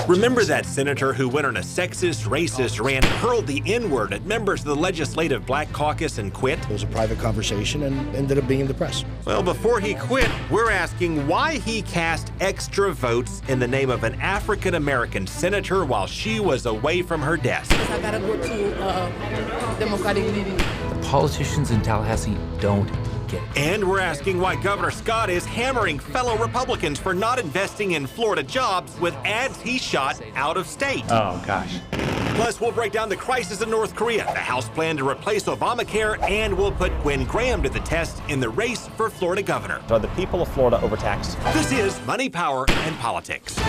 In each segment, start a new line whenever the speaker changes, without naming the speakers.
Remember that senator who went on a sexist, racist rant, hurled the N-word at members of the Legislative Black Caucus and quit?
It was a private conversation and ended up being in the press.
Well, before he quit, we're asking why he cast extra votes in the name of an African-American senator while she was away from her desk.
I gotta go to Democratic meeting.
The politicians in Tallahassee don't get it.
And we're asking why Governor Scott is hammering fellow Republicans for not investing in Florida jobs with ads he shot out of state.
Oh, gosh.
Plus, we'll break down the crisis in North Korea, the House plan to replace Obamacare, and we'll put Gwen Graham to the test in the race for Florida governor.
Are the people of Florida overtaxed?
This is Money, Power, and Politics.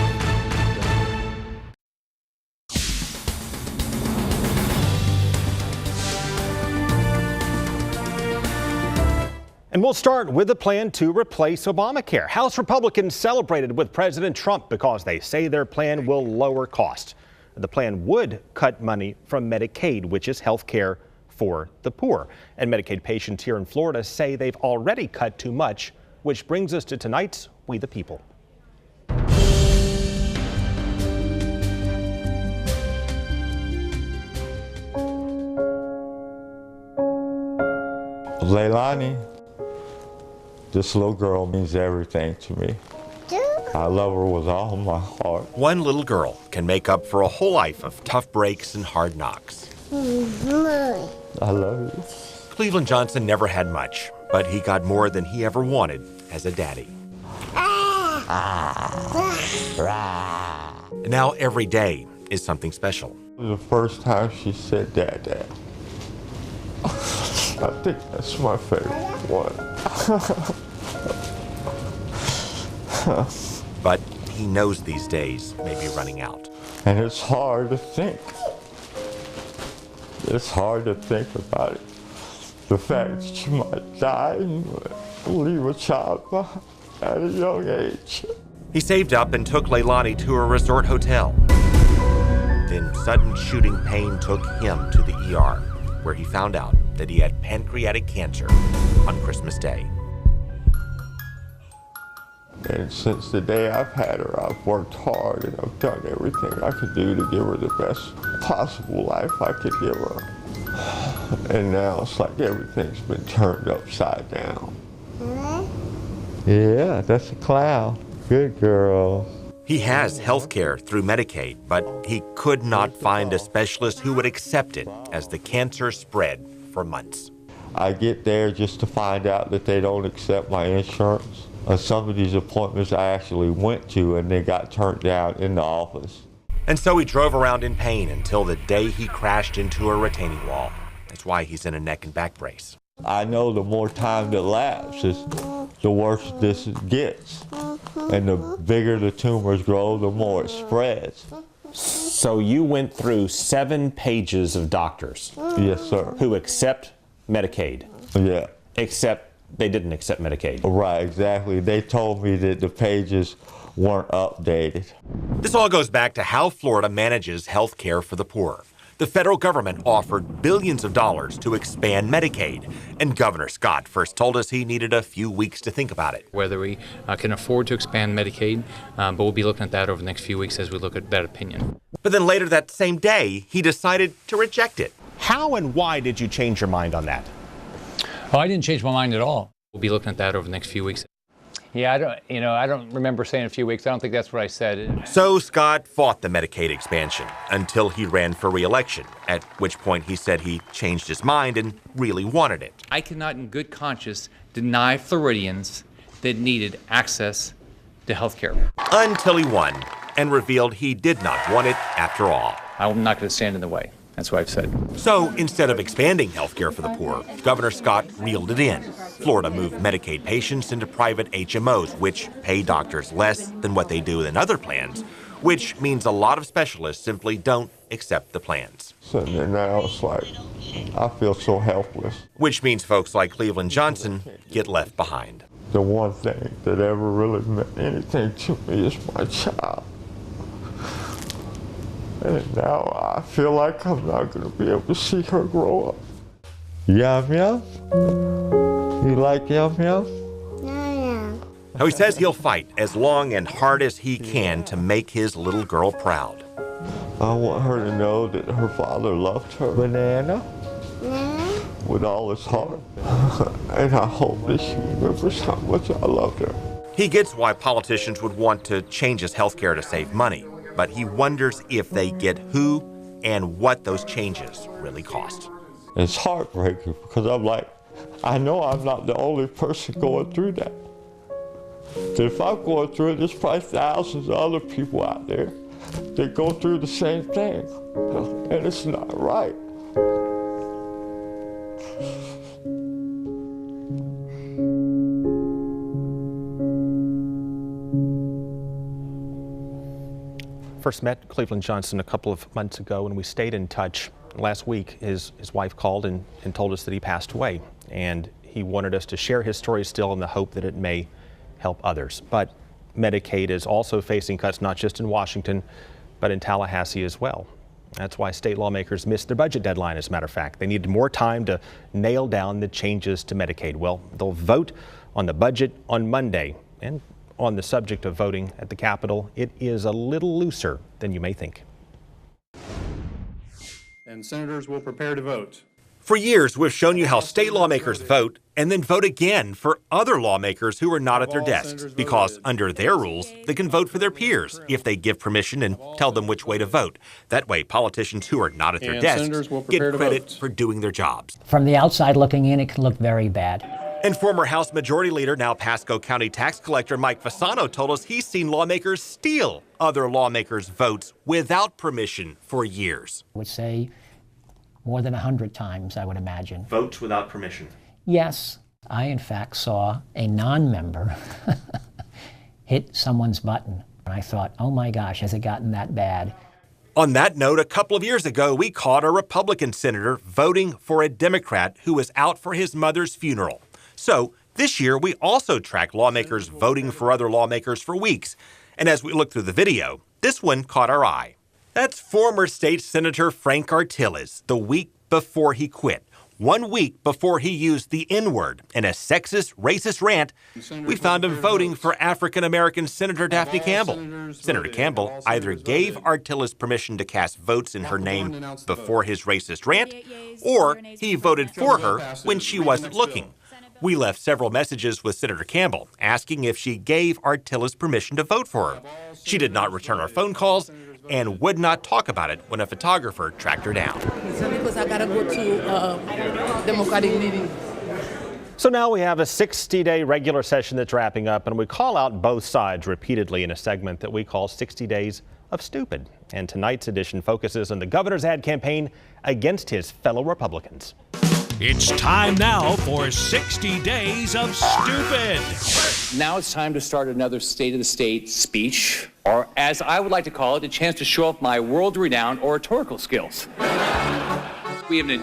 And we'll start with a plan to replace Obamacare. House Republicans celebrated with President Trump because they say their plan will lower costs. The plan would cut money from Medicaid, which is health care for the poor. And Medicaid patients here in Florida say they've already cut too much, which brings us to tonight's We the People.
Leilani, this little girl means everything to me. I love her with all my heart.
One little girl can make up for a whole life of tough breaks and hard knocks.
I love you.
Cleveland Johnson never had much, but he got more than he ever wanted as a daddy. And now every day is something special.
It was the first time she said Dad. I think that's my favorite one.
But he knows these days may be running out.
And it's hard to think. It's hard to think about it. The fact that you might die and leave a child behind at a young age.
He saved up and took Leilani to a resort hotel. Then sudden shooting pain took him to the ER, where he found out that he had pancreatic cancer on Christmas Day.
And since the day I've had her, I've worked hard and I've done everything I could do to give her the best possible life I could give her. And now it's like everything's been turned upside down. Yeah, that's a cloud. Good girl.
He has health care through Medicaid, but he could not find a specialist who would accept it as the cancer spread for months.
I get there just to find out that they don't accept my insurance. Some of these appointments I actually went to and they got turned down in the office.
And so he drove around in pain until the day he crashed into a retaining wall. That's why he's in a neck and back brace.
I know the more time that lapses, the worse this gets. And the bigger the tumors grow, the more it spreads.
So you went through 7 pages of doctors.
Yes, sir.
Who accept Medicaid.
Yeah.
Except they didn't accept Medicaid.
Right, exactly. They told me that the pages weren't updated.
This all goes back to how Florida manages health care for the poor. The federal government offered billions of dollars to expand Medicaid, and Governor Scott first told us he needed a few weeks to think about it.
Whether we can afford to expand Medicaid, but we'll be looking at that over the next few weeks as we look at that opinion.
But then later that same day, he decided to reject it.
How and why did you change your mind on that?
Oh, I didn't change my mind at all. We'll be looking at that over the next few weeks. Yeah, I don't remember saying a few weeks. I don't think that's what I said.
So Scott fought the Medicaid expansion until he ran for re-election, at which point he said he changed his mind and really wanted it.
I cannot in good conscience deny Floridians that needed access to health care.
Until he won and revealed he did not want it after all.
I'm not going to stand in the way. That's what I've said.
So instead of expanding health care for the poor, Governor Scott reeled it in. Florida moved Medicaid patients into private HMOs, which pay doctors less than what they do in other plans, which means a lot of specialists simply don't accept the plans.
So now it's like, I feel so helpless.
Which means folks like Cleveland Johnson get left behind.
The one thing that ever really meant anything to me is my child. And now I feel like I'm not going to be able to see her grow up. Yum Yum? You like Yum Yum?
Yeah.
Now, he says he'll fight as long and hard as he can to make his little girl proud.
I want her to know that her father loved her. Banana? With all his heart. And I hope that she remembers how much I loved her.
He gets why politicians would want to change his health care to save money, but he wonders if they get who and what those changes really cost.
It's heartbreaking because I'm like, I know I'm not the only person going through that. That if I'm going through it, there's probably thousands of other people out there that go through the same thing. And it's not right.
First met Cleveland Johnson a couple of months ago, and we stayed in touch. Last week, his wife called and told us that he passed away, and he wanted us to share his story still in the hope that it may help others. But Medicaid is also facing cuts not just in Washington, but in Tallahassee as well. That's why state lawmakers missed their budget deadline, as a matter of fact. They needed more time to nail down the changes to Medicaid. Well, they'll vote on the budget on Monday, and on the subject of voting at the Capitol, it is a little looser than you may think.
And senators will prepare to vote.
For years, we've shown you how state lawmakers vote and then vote again for other lawmakers who are not at their desks, because under their rules, they can vote for their peers if they give permission and tell them which way to vote. That way, politicians who are not at their desks get credit for doing their jobs.
From the outside looking in, it can look very bad.
And former House Majority Leader, now Pasco County Tax Collector Mike Fasano told us he's seen lawmakers steal other lawmakers' votes without permission for years.
I would say more than 100 times, I would imagine.
Votes without permission?
Yes. I, in fact, saw a non-member hit someone's button. And I thought, oh my gosh, has it gotten that bad?
On that note, a couple of years ago, we caught a Republican senator voting for a Democrat who was out for his mother's funeral. So this year, we also tracked lawmakers voting for other lawmakers for weeks. And as we looked through the video, this one caught our eye. That's former state senator Frank Artilles, the week before he quit. 1 week before he used the N-word in a sexist, racist rant, we found him voting for African-American Senator Daphne Campbell. Senator Campbell either gave Artilles permission to cast votes in her name before his racist rant, or he voted for her when she wasn't looking. We left several messages with Senator Campbell asking if she gave Artilles permission to vote for her. She did not return our phone calls and would not talk about it when a photographer tracked her down.
Because I gotta go to Democratic meeting.
So now we have a 60-day regular session that's wrapping up, and we call out both sides repeatedly in a segment that we call 60 Days of Stupid. And tonight's edition focuses on the governor's ad campaign against his fellow Republicans.
It's time now for 60 Days of Stupid.
Now it's time to start another State of the State speech, or as I would like to call it, a chance to show off my world-renowned oratorical skills. We have an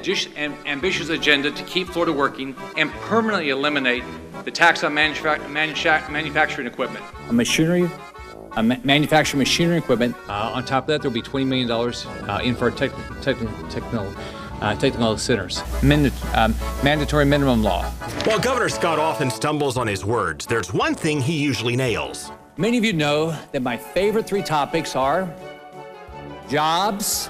ambitious agenda to keep Florida working and permanently eliminate the tax on manufacturing equipment. Manufacturing machinery equipment. On top of that, there will be $20 million in for technical centers. Mandatory minimum law.
While Governor Scott often stumbles on his words, there's one thing he usually nails.
Many of you know that my favorite 3 topics are jobs,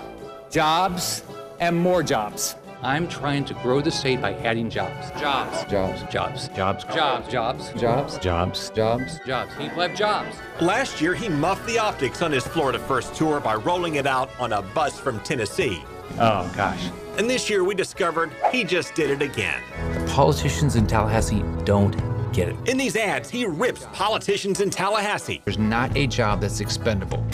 jobs, and more jobs. I'm trying to grow the state by adding jobs. Jobs. Jobs. Jobs. Jobs. Jobs. Jobs. Jobs. Jobs. Jobs. Jobs. People have jobs.
Last year, he muffed the optics on his Florida First tour by rolling it out on a bus from Tennessee.
Oh, gosh.
And this year, we discovered he just did it again.
The politicians in Tallahassee don't get it.
In these ads, he rips politicians in Tallahassee
There's not a job that's expendable.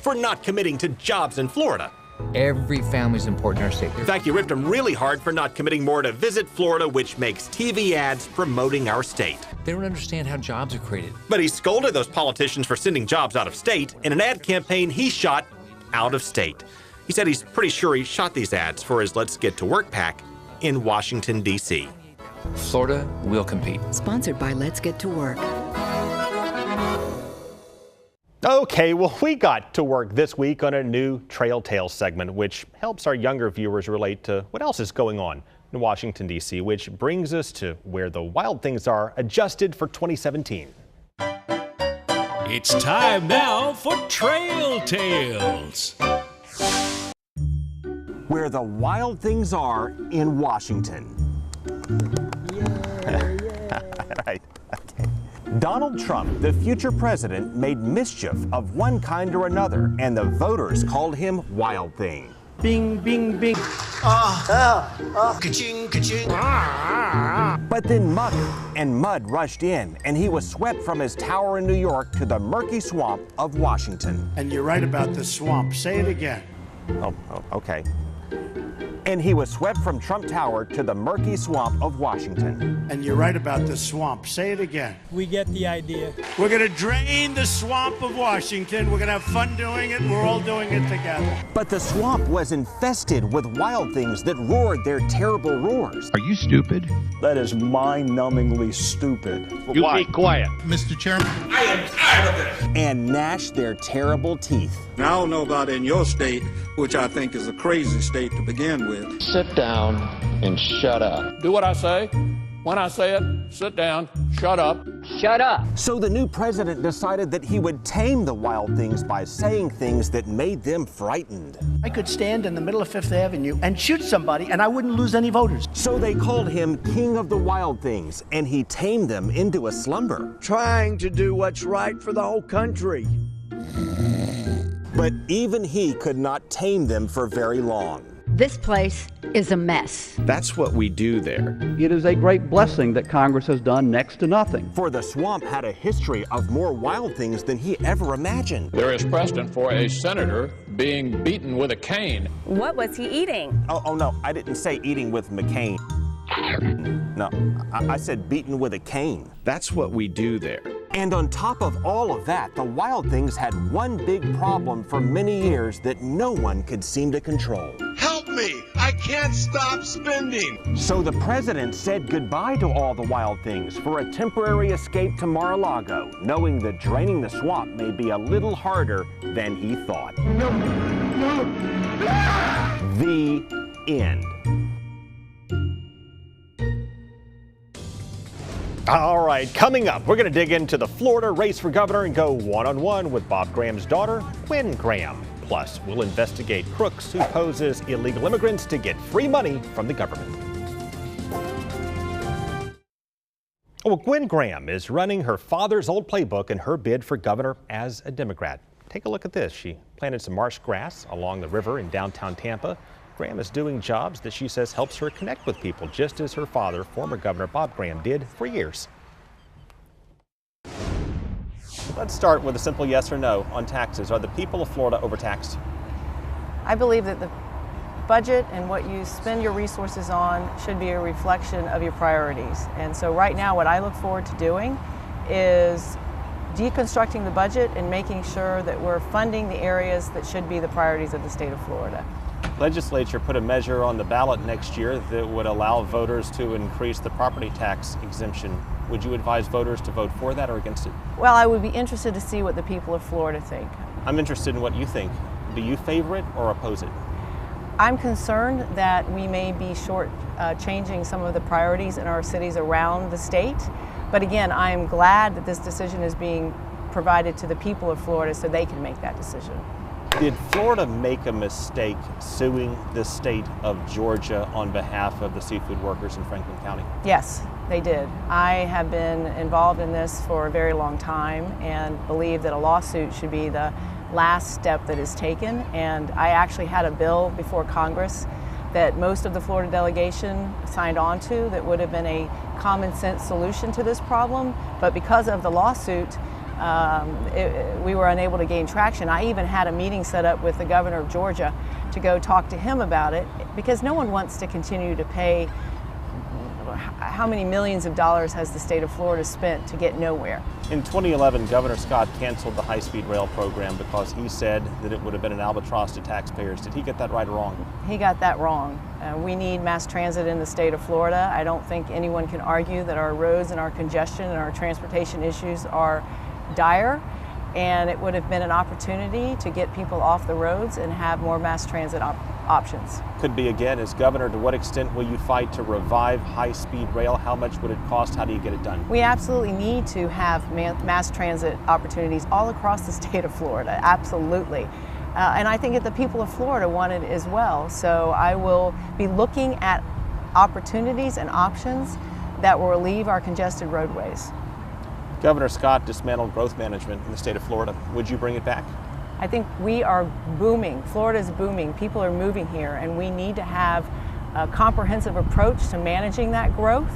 for not committing to jobs in Florida.
Every family's important in our state.
In fact, he ripped him really hard for not committing more to Visit Florida, which makes TV ads promoting our state.
They don't understand how jobs are created.
But he scolded those politicians for sending jobs out of state in an ad campaign he shot out of state. He said he's pretty sure he shot these ads for his Let's Get to Work PAC in Washington, D.C.
Florida will compete.
Sponsored by Let's Get to Work.
Okay, well, we got to work this week on a new Trail Tales segment, which helps our younger viewers relate to what else is going on in Washington, D.C., which brings us to where the wild things are adjusted for 2017.
It's time now for Trail Tales.
Where the wild things are in Washington. Right. Okay. Donald Trump, the future president, made mischief of one kind or another, and the voters called him Wild Thing.
Bing, bing, bing. Ka-ching, ka-ching.
But then muck and mud rushed in, and he was swept from his tower in New York to the murky swamp of Washington.
And you're right about the swamp. Say it again.
Oh, okay. And he was swept from Trump Tower to the murky swamp of Washington.
And you're right about the swamp. Say it again.
We get the idea.
We're going to drain the swamp of Washington. We're going to have fun doing it. We're all doing it together.
But the swamp was infested with wild things that roared their terrible roars.
Are you stupid?
That is mind-numbingly stupid.
You be quiet.
Mr. Chairman,
I am tired of this.
And gnashed their terrible teeth.
Now, I don't know about in your state, which I think is a crazy state to begin with.
Sit down and shut up.
Do what I say. When I say it, sit down, shut up.
Shut up.
So the new president decided that he would tame the wild things by saying things that made them frightened.
I could stand in the middle of Fifth Avenue and shoot somebody, and I wouldn't lose any voters.
So they called him King of the Wild Things, and he tamed them into a slumber.
Trying to do what's right for the whole country.
But even he could not tame them for very long.
This place is a mess.
That's what we do there.
It is a great blessing that Congress has done next to nothing.
For the swamp had a history of more wild things than he ever imagined.
There is precedent for a senator being beaten with a cane.
What was he eating?
Oh no, I didn't say eating with McCain. No, I said beaten with a cane.
That's what we do there.
And on top of all of that, the wild things had one big problem for many years that no one could seem to control.
Help me! I can't stop spending!
So the president said goodbye to all the wild things for a temporary escape to Mar-a-Lago, knowing that draining the swamp may be a little harder than he thought. The end.
All right, coming up, we're going to dig into the Florida race for governor and go one-on-one with Bob Graham's daughter, Gwen Graham. Plus, we'll investigate crooks who poses illegal immigrants to get free money from the government. Well, Gwen Graham is running her father's old playbook in her bid for governor as a Democrat. Take a look at this. She planted some marsh grass along the river in downtown Tampa. Graham is doing jobs that she says helps her connect with people, just as her father, former Governor Bob Graham, did for years. Let's start with a simple yes or no on taxes. Are the people of Florida overtaxed?
I believe that the budget and what you spend your resources on should be a reflection of your priorities. And so right now what I look forward to doing is deconstructing the budget and making sure that we're funding the areas that should be the priorities of the state of Florida.
Legislature put a measure on the ballot next year that would allow voters to increase the property tax exemption. Would you advise voters to vote for that or against it?
Well, I would be interested to see what the people of Florida think.
I'm interested in what you think. Do you favor it or oppose it?
I'm concerned that we may be changing some of the priorities in our cities around the state. But again, I'm glad that this decision is being provided to the people of Florida so they can make that decision.
Did Florida make a mistake suing the state of Georgia on behalf of the seafood workers in Franklin County?
Yes, they did. I have been involved in this for a very long time and believe that a lawsuit should be the last step that is taken. And I actually had a bill before Congress that most of the Florida delegation signed on to that would have been a common sense solution to this problem. But because of the lawsuit, we were unable to gain traction. I even had a meeting set up with the governor of Georgia to go talk to him about it because no one wants to continue to pay. How many millions of dollars has the state of Florida spent to get nowhere?
In 2011, Governor Scott canceled the high-speed rail program because he said that it would have been an albatross to taxpayers. Did he get that right or wrong?
He got that wrong. We need mass transit in the state of Florida. I don't think anyone can argue that our roads and our congestion and our transportation issues are dire, and it would have been an opportunity to get people off the roads and have more mass transit options.
Could be again, as governor, to what extent will you fight to revive high-speed rail? How much would it cost? How do you get it done?
We absolutely need to have mass transit opportunities all across the state of Florida, absolutely. And I think that the people of Florida want it as well. So I will be looking at opportunities and options that will relieve our congested roadways.
Governor Scott dismantled growth management in the state of Florida. Would you bring it back?
I think we are booming. Florida is booming. People are moving here, and we need to have a comprehensive approach to managing that growth.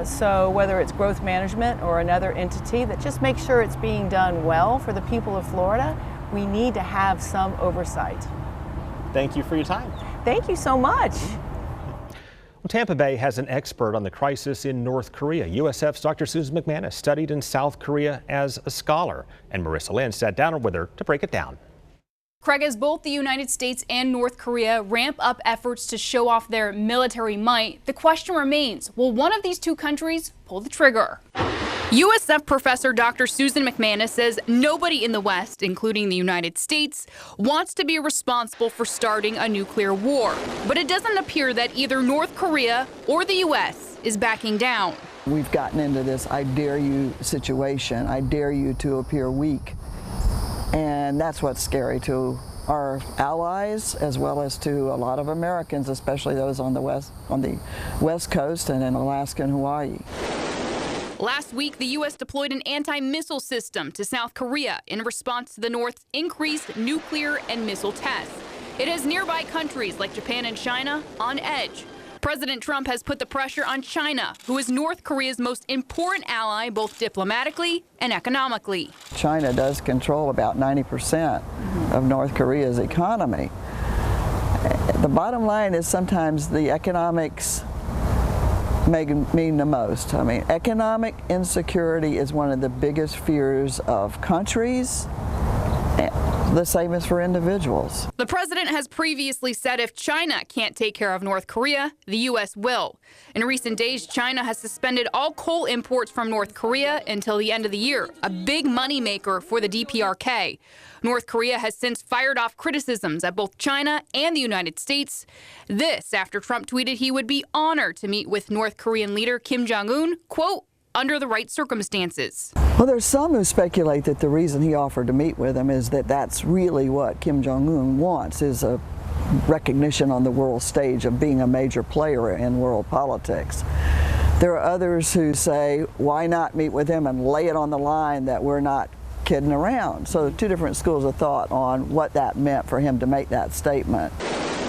So whether it's growth management or another entity that just makes sure it's being done well for the people of Florida, we need to have some oversight.
Thank you for your time.
Thank you so much.
Well, Tampa Bay has an expert on the crisis in North Korea. USF's Dr. Susan MacManus studied in South Korea as a scholar, and Merissa Lynn sat down with her to break it down.
Craig, as both the United States and North Korea ramp up efforts to show off their military might, the question remains, will one of these two countries pull the trigger? USF professor Dr. Susan MacManus says nobody in the West, including the United States, wants to be responsible for starting a nuclear war. But it doesn't appear that either North Korea or the U.S. is backing down.
We've gotten into this I dare you situation. I dare you to appear weak. And that's what's scary to our allies as well as to a lot of Americans, especially those on the West Coast and in Alaska and Hawaii.
Last week, the U.S. deployed an anti-missile system to South Korea in response to the North's increased nuclear and missile tests. It has nearby countries like Japan and China on edge. President Trump has put the pressure on China, who is North Korea's most important ally, both diplomatically and economically.
China does control about 90% of North Korea's economy. The bottom line is sometimes the economics mean the most. I mean, economic insecurity is one of the biggest fears of countries. The same as for individuals.
The president has previously said if China can't take care of North Korea, the U.S. will. In recent days, China has suspended all coal imports from North Korea until the end of the year, a big moneymaker for the DPRK. North Korea has since fired off criticisms at both China and the United States. This after Trump tweeted he would be honored to meet with North Korean leader Kim Jong-un, quote, under the right circumstances.
Well, there's some who speculate that the reason he offered to meet with him is that that's really what Kim Jong-un wants, is a recognition on the world stage of being a major player in world politics. There are others who say, why not meet with him and lay it on the line that we're not kidding around? So two different schools of thought on what that meant for him to make that statement.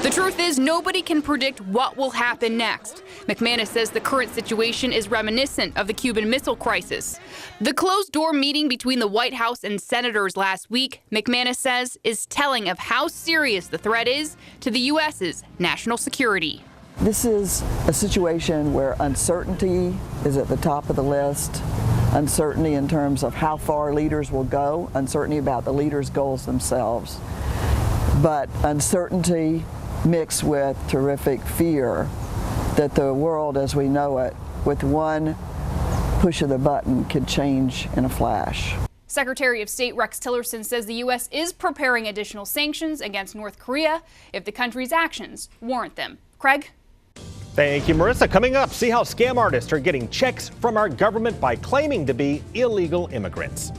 The truth is, nobody can predict what will happen next. MacManus says the current situation is reminiscent of the Cuban Missile Crisis. The closed-door meeting between the White House and senators last week, MacManus says, is telling of how serious the threat is to the U.S.'s national security.
This is a situation where uncertainty is at the top of the list. Uncertainty in terms of how far leaders will go, uncertainty about the leaders' goals themselves. But uncertainty mixed with terrific fear that the world as we know it, with one push of the button, could change in a flash.
Secretary of State Rex Tillerson says the U.S. is preparing additional sanctions against North Korea if the country's actions warrant them. Craig?
Thank you, Merissa. Coming up, see how scam artists are getting checks from our government by claiming to be illegal immigrants.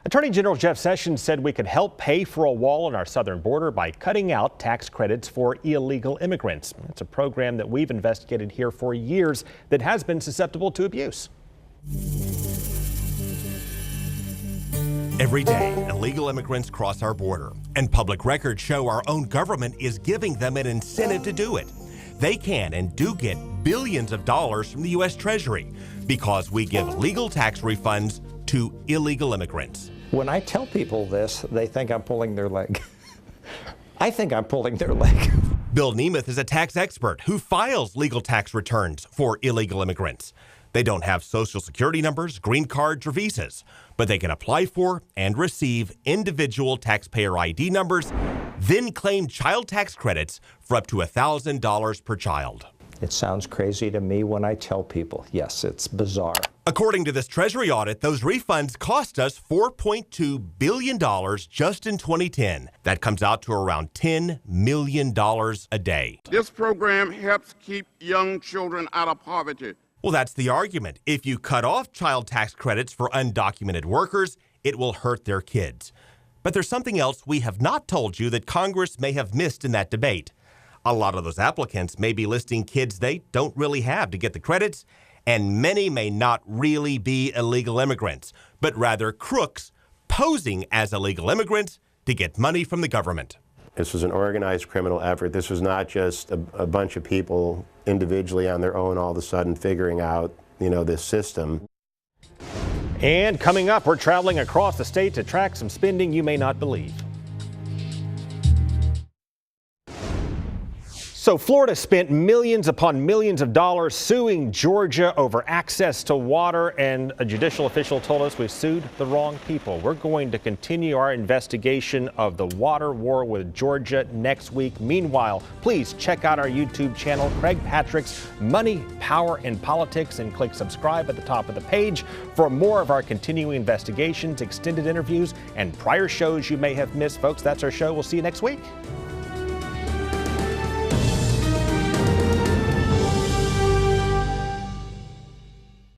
Attorney General Jeff Sessions said we could help pay for a wall on our southern border by cutting out tax credits for illegal immigrants. It's a program that we've investigated here for years that has been susceptible to abuse.
Every day, illegal immigrants cross our border, and public records show our own government is giving them an incentive to do it. They can and do get billions of dollars from the U.S. Treasury because we give legal tax refunds to illegal immigrants.
When I tell people this, they think I'm pulling their leg. I think I'm pulling their leg.
Bill Nemeth is a tax expert who files legal tax returns for illegal immigrants. They don't have social security numbers, green cards, or visas, but they can apply for and receive individual taxpayer ID numbers, then claim child tax credits for up to $1,000 per child.
It sounds crazy to me when I tell people, yes, it's bizarre.
According to this Treasury audit, those refunds cost us $4.2 billion just in 2010. That comes out to around $10 million a day.
This program helps keep young children out of poverty.
Well, that's the argument. If you cut off child tax credits for undocumented workers, it will hurt their kids. But there's something else we have not told you that Congress may have missed in that debate. A lot of those applicants may be listing kids they don't really have to get the credits, and many may not really be illegal immigrants, but rather crooks posing as illegal immigrants to get money from the government.
This was an organized criminal effort. This was not just a bunch of people individually on their own all of a sudden figuring out, this system.
And coming up, we're traveling across the state to track some spending you may not believe. So Florida spent millions upon millions of dollars suing Georgia over access to water, and a judicial official told us we sued the wrong people. We're going to continue our investigation of the water war with Georgia next week. Meanwhile, please check out our YouTube channel, Craig Patrick's Money, Power, and Politics, and click subscribe at the top of the page for more of our continuing investigations, extended interviews, and prior shows you may have missed. Folks, that's our show. We'll see you next week.